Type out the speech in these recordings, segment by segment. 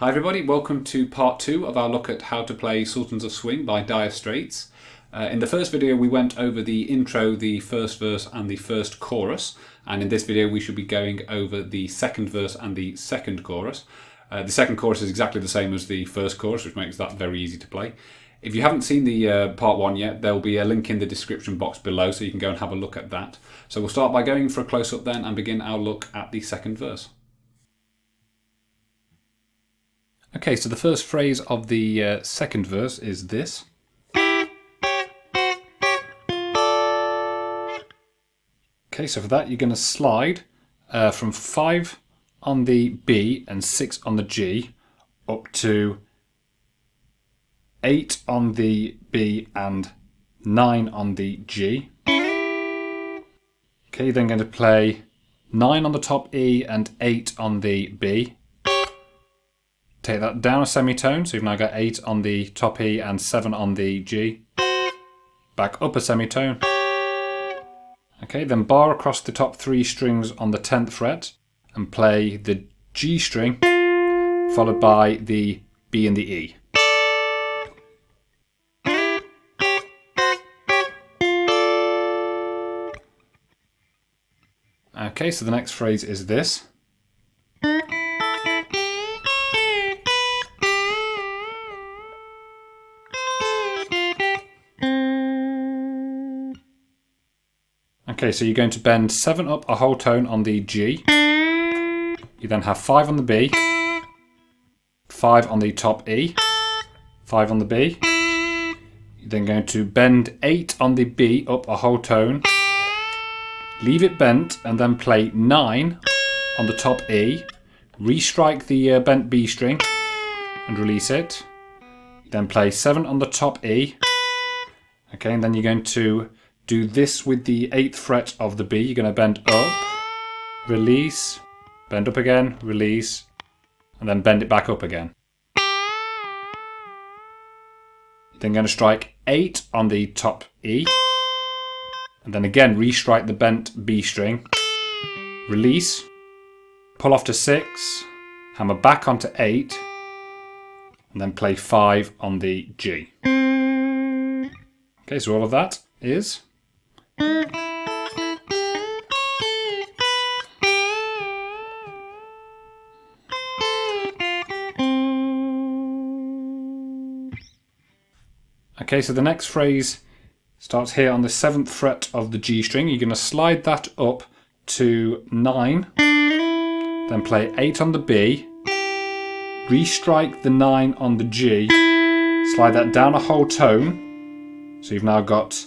Hi everybody, welcome to part 2 of our look at how to play Sultans of Swing by Dire Straits. In the first video we went over the intro, the first verse and the first chorus, and in this video we should be going over the second verse and the second chorus. The second chorus is exactly the same as the first chorus, which makes that very easy to play. If you haven't seen the part 1 yet, there will be a link in the description box below so you can go and have a look at that. So we'll start by going for a close-up then and begin our look at the second verse. Okay, so the first phrase of the second verse is this. Okay, so for that you're going to slide from 5 on the B and 6 on the G up to 8 on the B and 9 on the G. Okay, you're then going to play 9 on the top E and 8 on the B. Take that down a semitone, so you've now got 8 on the top E and 7 on the G. Back up a semitone. Okay, then bar across the top 3 strings on the 10th fret and play the G string followed by the B and the E. Okay, so the next phrase is this. Okay, so you're going to bend 7 up a whole tone on the G. You then have 5 on the B, 5 on the top E, 5 on the B. You're then going to bend 8 on the B up a whole tone, leave it bent, and then play 9 on the top E, restrike the bent B string and release it. Then play 7 on the top E. Okay, and then you're going to do this with the 8th fret of the B. You're going to bend up, release, bend up again, release, and then bend it back up again. You're then going to strike 8 on the top E, and then again restrike the bent B string, release, pull off to 6, hammer back onto 8, and then play 5 on the G. Okay, so all of that is... Okay, so the next phrase starts here on the 7th fret of the G string. You're going to slide that up to 9, then play 8 on the B, restrike the 9 on the G, slide that down a whole tone. So you've now got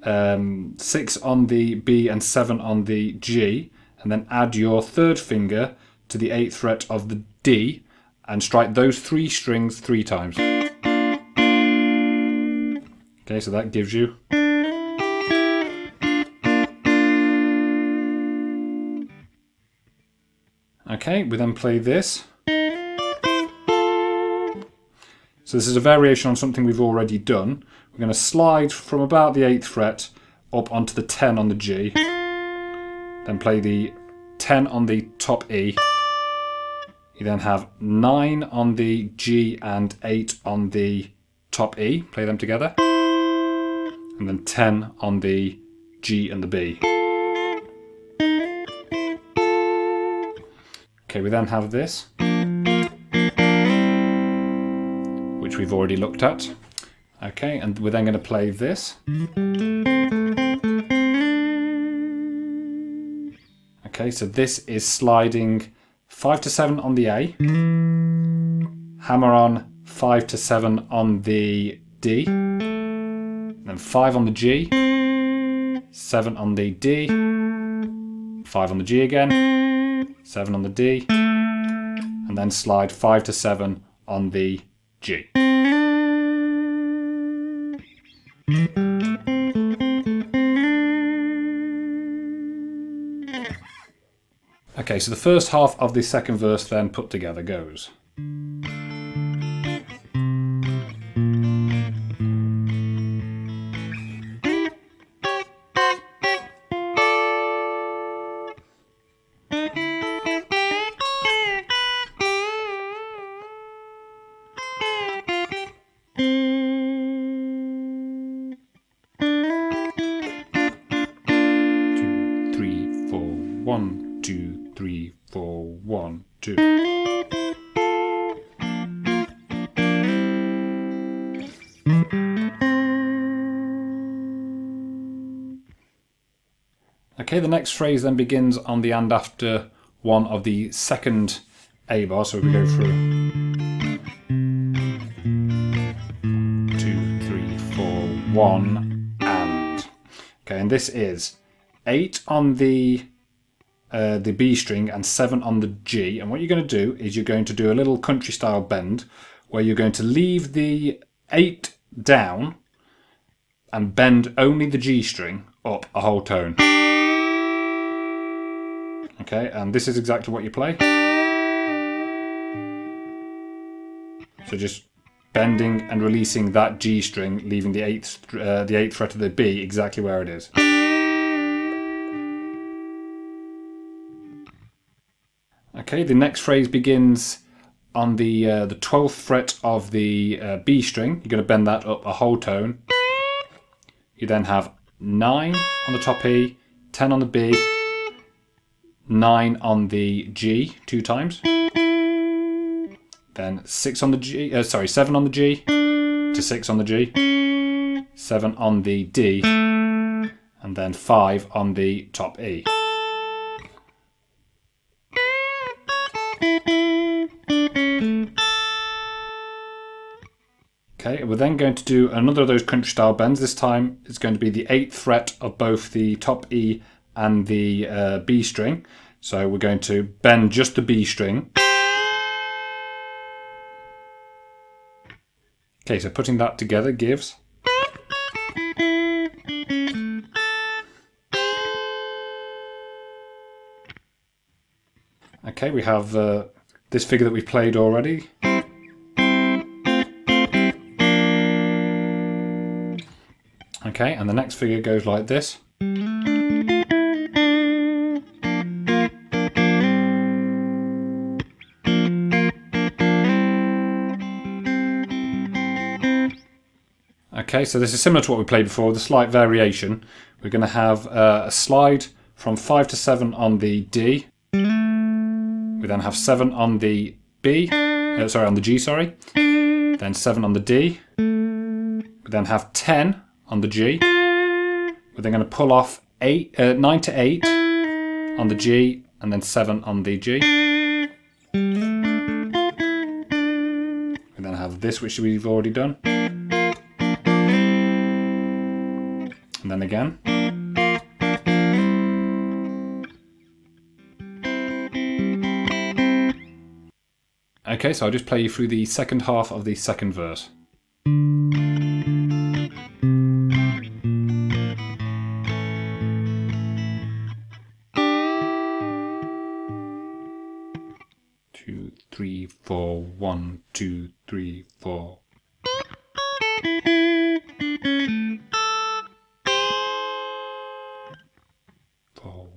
6 on the B and 7 on the G, and then add your 3rd finger to the 8th fret of the D and strike those 3 strings 3 times. Okay, so that gives you... Okay, we then play this. So this is a variation on something we've already done. We're going to slide from about the 8th fret up onto the 10 on the G. Then play the 10 on the top E. You then have 9 on the G and 8 on the top E. Play them together. And then 10 on the G and the B. Okay, we then have this, which we've already looked at. Okay, and we're then going to play this. Okay, so this is sliding 5 to 7 on the A, hammer on 5 to 7 on the D, then 5 on the G, 7 on the D, 5 on the G again, 7 on the D, and then slide 5 to 7 on the G. Okay, so the first half of the second verse then put together goes. 1, 2, 3, 4, 1, 2. Okay, the next phrase then begins on the and after one of the second A bar, so we go through 2, 3, 4, 1, and. Okay, and this is 8 on the B string and 7 on the G. And what you're going to do is you're going to do a little country style bend where you're going to leave the 8 down and bend only the G string up a whole tone. Okay, and this is exactly what you play. So just bending and releasing that G string, leaving the eighth fret of the B exactly where it is. Okay, the next phrase begins on the 12th fret of the B string. You're going to bend that up a whole tone. You then have 9 on the top E, 10 on the B, 9 on the G 2 times. Then 7 on the G to 6 on the G, 7 on the D, and then 5 on the top E. Okay, we're then going to do another of those country style bends. This time it's going to be the 8th fret of both the top E and the B string. So we're going to bend just the B string. Okay, so putting that together gives. Okay, we have this figure that we've played already. Okay, and the next figure goes like this. Okay, so this is similar to what we played before, with a slight variation. We're going to have a slide from 5 to 7 on the D. We then have 7 on the on the G, Then 7 on the D. We then have 10 on the G. We're then going to pull off 9 to 8 on the G, and then 7 on the G. We then have this, which we've already done. And then again. Okay, so I'll just play you through the second half of the second verse. Two, 3, 4, 1, 2, 3, 4.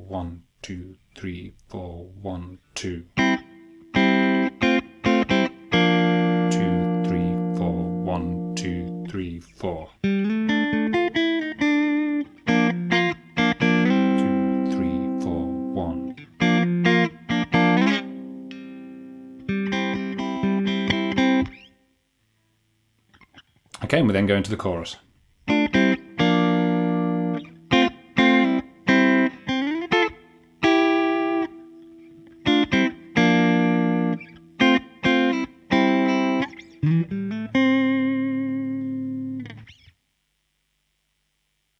1, 2, 3, 4, 1, 2. 2, 3, 4, 1, 2, 3, 4. 2, 3, 4, 1. Okay, and we then go into the chorus.